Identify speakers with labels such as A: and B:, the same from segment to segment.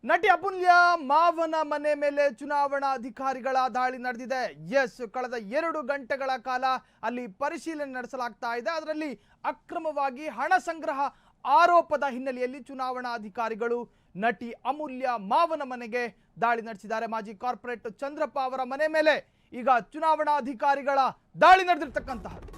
A: ನಟಿ ಅಮೂಲ್ಯ ಮಾವನ ಮನೆ ಮೇಲೆ ಚುನಾವಣಾ ಅಧಿಕಾರಿಗಳ ದಾಳಿ ನಡೆದಿದೆ. ಕಳೆದ 2 ಗಂಟೆಗಳ ಕಾಲ ಅಲ್ಲಿ ಪರಿಶೀಲನೆ ನಡೆಸಲಾಗ್ತಾ ಇದೆ. ಅದರಲ್ಲಿ ಅಕ್ರಮವಾಗಿ ಹಣ ಸಂಗ್ರಹ ಆರೋಪದ ಹಿನ್ನೆಲೆಯಲ್ಲಿ ಚುನಾವಣಾ ಅಧಿಕಾರಿಗಳು ನಟಿ ಅಮೂಲ್ಯ ಮಾವನ ಮನೆಗೆ ದಾಳಿ ನಡೆಸಿದ್ದಾರೆ. ಮಾಜಿ ಕಾರ್ಪೊರೇಟ್ ಚಂದ್ರಪ್ಪ ಅವರ ಮನೆ ಮೇಲೆ ಈಗ ಚುನಾವಣಾ ಅಧಿಕಾರಿಗಳ ದಾಳಿ ನಡೆದಿರತಕ್ಕಂತಹದ್ದು.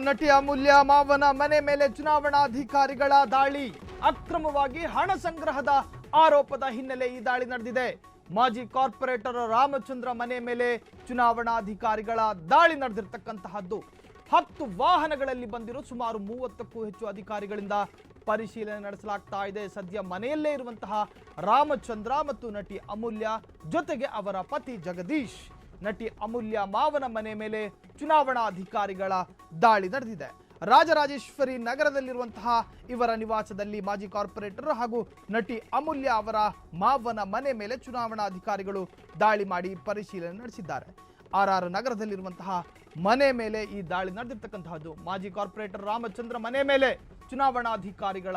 A: ನಟಿ ಅಮೂಲ್ಯ ಮಾವನ ಮನೆ ಮೇಲೆ ಚುನಾವಣಾಧಿಕಾರಿಗಳ ದಾಳಿ. ಅಕ್ರಮವಾಗಿ ಹಣ ಸಂಗ್ರಹದ ಆರೋಪದ ಹಿನ್ನೆಲೆ ಈ ದಾಳಿ ನಡೆದಿದೆ. ಮಾಜಿ ಕಾರ್ಪೊರೇಟರ್ ರಾಮಚಂದ್ರ ಮನೆ ಮೇಲೆ ಚುನಾವಣಾಧಿಕಾರಿಗಳ ದಾಳಿ ನಡೆದಿರತಕ್ಕಂತಹದ್ದು. 10 ವಾಹನಗಳಲ್ಲಿ ಬಂದಿರೋ ಸುಮಾರು 30ಕ್ಕೂ ಹೆಚ್ಚು ಅಧಿಕಾರಿಗಳಿಂದ ಪರಿಶೀಲನೆ ನಡೆಸಲಾಗ್ತಾ ಇದೆ. ಸದ್ಯ ಮನೆಯಲ್ಲೇ ಇರುವಂತಹ ರಾಮಚಂದ್ರ ಮತ್ತು ನಟಿ ಅಮೂಲ್ಯ ಜೊತೆಗೆ ಅವರ ಪತಿ ಜಗದೀಶ್, ನಟಿ ಅಮೂಲ್ಯ ಮಾವನ ಮನೆ ಮೇಲೆ ಚುನಾವಣಾ ಅಧಿಕಾರಿಗಳ ದಾಳಿ ನಡೆದಿದೆ. ರಾಜರಾಜೇಶ್ವರಿ ನಗರದಲ್ಲಿರುವಂತಹ ಇವರ ನಿವಾಸದಲ್ಲಿ ಮಾಜಿ ಕಾರ್ಪೊರೇಟರ್ ಹಾಗೂ ನಟಿ ಅಮೂಲ್ಯ ಅವರ ಮಾವನ ಮನೆ ಮೇಲೆ ಚುನಾವಣಾ ಅಧಿಕಾರಿಗಳು ದಾಳಿ ಮಾಡಿ ಪರಿಶೀಲನೆ ನಡೆಸಿದ್ದಾರೆ. RR ನಗರದಲ್ಲಿರುವಂತಹ ಮನೆ ಮೇಲೆ ಈ ದಾಳಿ ನಡೆದಿರ್ತಕ್ಕಂತಹದ್ದು. ಮಾಜಿ ಕಾರ್ಪೊರೇಟರ್ ರಾಮಚಂದ್ರ ಮನೆ ಮೇಲೆ ಚುನಾವಣಾಧಿಕಾರಿಗಳ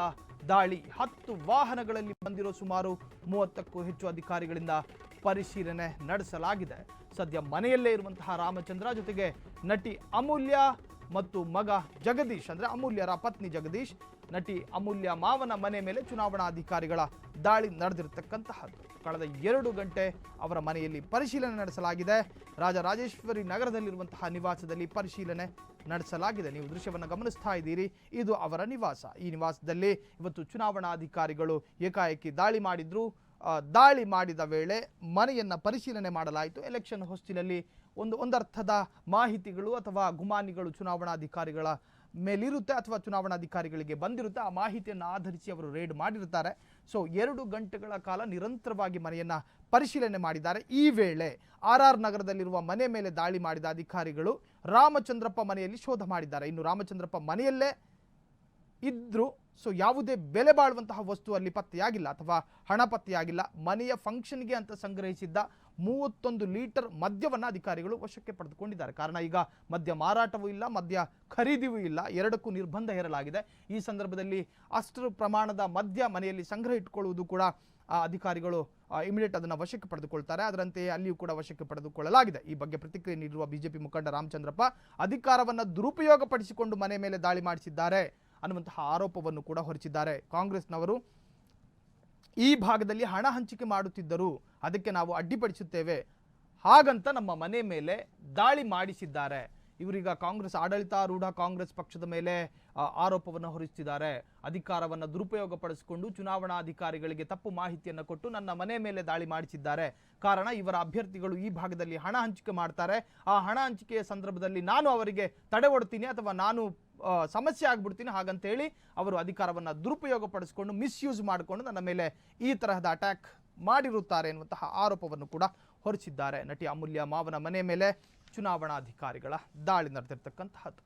A: ದಾಳಿ. 10 ವಾಹನಗಳಲ್ಲಿ ಬಂದಿರೋ ಸುಮಾರು 30ಕ್ಕೂ ಹೆಚ್ಚು ಅಧಿಕಾರಿಗಳಿಂದ ಪರಿಶೀಲನೆ ನಡೆಸಲಾಗಿದೆ. ಸದ್ಯ ಮನೆಯಲ್ಲೇ ಇರುವಂತಹ ರಾಮಚಂದ್ರ ಜೊತೆಗೆ ನಟಿ ಅಮೂಲ್ಯ ಮತ್ತು ಮಗ ಜಗದೀಶ್, ಅಂದ್ರೆ ಅಮೂಲ್ಯರ ಪತ್ನಿ ಜಗದೀಶ್, ನಟಿ ಅಮೂಲ್ಯ ಮಾವನ ಮನೆ ಮೇಲೆ ಚುನಾವಣಾಧಿಕಾರಿಗಳ ದಾಳಿ ನಡೆದಿರತಕ್ಕಂತಹದ್ದು. ಕಳೆದ 2 ಗಂಟೆ ಅವರ ಮನೆಯಲ್ಲಿ ಪರಿಶೀಲನೆ ನಡೆಸಲಾಗಿದೆ. ರಾಜರಾಜೇಶ್ವರಿ ನಗರದಲ್ಲಿರುವಂತಹ ನಿವಾಸದಲ್ಲಿ ಪರಿಶೀಲನೆ ನಡೆಸಲಾಗಿದೆ. ನೀವು ದೃಶ್ಯವನ್ನು ಗಮನಿಸ್ತಾ ಇದ್ದೀರಿ, ಇದು ಅವರ ನಿವಾಸ. ಈ ನಿವಾಸದಲ್ಲಿ ಇವತ್ತು ಚುನಾವಣಾಧಿಕಾರಿಗಳು ಏಕಾಏಕಿ ದಾಳಿ ಮಾಡಿದ್ರು. ದಾಳಿ ಮಾಡಿದ ವೇಳೆ ಮನೆಯನ್ನ ಪರಿಶೀಲನೆ ಮಾಡಲಾಯಿತು. ಎಲೆಕ್ಷನ್ ಹೊಸ್ತಿಲಲ್ಲಿ ಒಂದರ್ಥದ ಮಾಹಿತಿಗಳು ಅಥವಾ ಗುಮಾನಿಗಳು ಚುನಾವಣಾಧಿಕಾರಿಗಳ ಮೇಲಿರುತ್ತೆ ಅಥವಾ ಚುನಾವಣಾಧಿಕಾರಿಗಳಿಗೆ ಬಂದಿರುತ್ತೆ. ಆ ಮಾಹಿತಿಯನ್ನು ಆಧರಿಸಿ ಅವರು ರೇಡ್ ಮಾಡಿರ್ತಾರೆ. ಸೊ 2 ಗಂಟೆಗಳ ಕಾಲ ನಿರಂತರವಾಗಿ ಮನೆಯನ್ನ ಪರಿಶೀಲನೆ ಮಾಡಿದ್ದಾರೆ. ಈ ವೇಳೆ RR ನಗರದಲ್ಲಿರುವ ಮನೆ ಮೇಲೆ ದಾಳಿ ಮಾಡಿದ ಅಧಿಕಾರಿಗಳು ರಾಮಚಂದ್ರಪ್ಪ ಮನೆಯಲ್ಲಿ ಶೋಧ ಮಾಡಿದ್ದಾರೆ. ಇನ್ನು ರಾಮಚಂದ್ರಪ್ಪ ಮನೆಯಲ್ಲೇ ಇದ್ರು. ಸೊ ಯಾವುದೇ ಬೆಲೆ ಬಾಳುವಂತಹ ವಸ್ತು ಅಲ್ಲಿ ಪತ್ತೆಯಾಗಿಲ್ಲ ಅಥವಾ ಹಣ ಪತ್ತೆಯಾಗಿಲ್ಲ. ಮನೆಯ ಫಂಕ್ಷನ್ಗೆ ಅಂತ ಸಂಗ್ರಹಿಸಿದ್ದ 31 ಲೀಟರ್ ಮದ್ಯವನ್ನು ಅಧಿಕಾರಿಗಳು ವಶಕ್ಕೆ ಪಡೆದುಕೊಂಡಿದ್ದಾರೆ. ಕಾರಣ ಈಗ ಮದ್ಯ ಮಾರಾಟವೂ ಇಲ್ಲ, ಮದ್ಯ ಖರೀದಿಯೂ ಇಲ್ಲ, ಎರಡಕ್ಕೂ ನಿರ್ಬಂಧ ಹೇರಲಾಗಿದೆ. ಈ ಸಂದರ್ಭದಲ್ಲಿ ಅಷ್ಟು ಪ್ರಮಾಣದ ಮದ್ಯ ಮನೆಯಲ್ಲಿ ಸಂಗ್ರಹ ಇಟ್ಟುಕೊಳ್ಳುವುದು ಕೂಡ ಅಧಿಕಾರಿಗಳು ಇಮಿಡಿಯೇಟ್ ಅದನ್ನು ವಶಕ್ಕೆ ಪಡೆದುಕೊಳ್ತಾರೆ. ಅದರಂತೆಯೇ ಅಲ್ಲಿಯೂ ಕೂಡ ವಶಕ್ಕೆ ಪಡೆದುಕೊಳ್ಳಲಾಗಿದೆ. ಈ ಬಗ್ಗೆ ಪ್ರತಿಕ್ರಿಯೆ ನೀಡಿರುವ ಬಿಜೆಪಿ ಮುಖಂಡ ರಾಮಚಂದ್ರಪ್ಪ ಅಧಿಕಾರವನ್ನು ದುರುಪಯೋಗಪಡಿಸಿಕೊಂಡು ಮನೆ ಮೇಲೆ ದಾಳಿ ಮಾಡಿಸಿದ್ದಾರೆ ಅನ್ನುವಂತಹ ಆರೋಪವನ್ನು ಕೂಡ ಹೊರಿಸಿದ್ದಾರೆ. ಕಾಂಗ್ರೆಸ್ನವರು ಈ ಭಾಗದಲ್ಲಿ ಹಣ ಹಂಚಿಕೆ ಮಾಡುತ್ತಿದ್ದರು, ಅದಕ್ಕೆ ನಾವು ಅಡ್ಡಿಪಡಿಸುತ್ತೇವೆ, ಹಾಗಂತ ನಮ್ಮ ಮನೆ ಮೇಲೆ ದಾಳಿ ಮಾಡಿಸಿದ್ದಾರೆ. ಇವರೀಗ ಕಾಂಗ್ರೆಸ್ ಆಡಳಿತಾರೂಢ ಕಾಂಗ್ರೆಸ್ ಪಕ್ಷದ ಮೇಲೆ ಆರೋಪವನ್ನು ಹೊರಿಸುತ್ತಿದ್ದಾರೆ. ಅಧಿಕಾರವನ್ನು ದುರುಪಯೋಗಪಡಿಸಿಕೊಂಡು ಚುನಾವಣಾಧಿಕಾರಿಗಳಿಗೆ ತಪ್ಪು ಮಾಹಿತಿಯನ್ನು ಕೊಟ್ಟು ನನ್ನ ಮನೆ ಮೇಲೆ ದಾಳಿ ಮಾಡಿಸಿದ್ದಾರೆ. ಕಾರಣ ಇವರ ಅಭ್ಯರ್ಥಿಗಳು ಈ ಭಾಗದಲ್ಲಿ ಹಣ ಹಂಚಿಕೆ ಮಾಡ್ತಾರೆ. ಆ ಹಣ ಹಂಚಿಕೆಯ ಸಂದರ್ಭದಲ್ಲಿ ನಾನು ಅವರಿಗೆ ತಡೆ ಒಡ್ತೀನಿ ಅಥವಾ ನಾನು ಸಮಸ್ಯೆ ಆಗ್ಬಿಡ್ತೀನಿ, ಹಾಗಂತೇಳಿ ಅವರು ಅಧಿಕಾರವನ್ನು ದುರುಪಯೋಗಪಡಿಸಿಕೊಂಡು ಮಿಸ್ಯೂಸ್ ಮಾಡಿಕೊಂಡು ನನ್ನ ಮೇಲೆ ಈ ತರಹದ ಅಟ್ಯಾಕ್ ಮಾಡಿರುತ್ತಾರೆ ಎನ್ನುವಂತಹ ಆರೋಪವನ್ನು ಕೂಡ ಹೊರಿಸಿದ್ದಾರೆ. ನಟಿ ಅಮೂಲ್ಯ ಮಾವನ ಮನೆ ಮೇಲೆ ಚುನಾವಣಾಧಿಕಾರಿಗಳ ದಾಳಿ ನಡೆದಿರ್ತಕ್ಕಂತಹದ್ದು.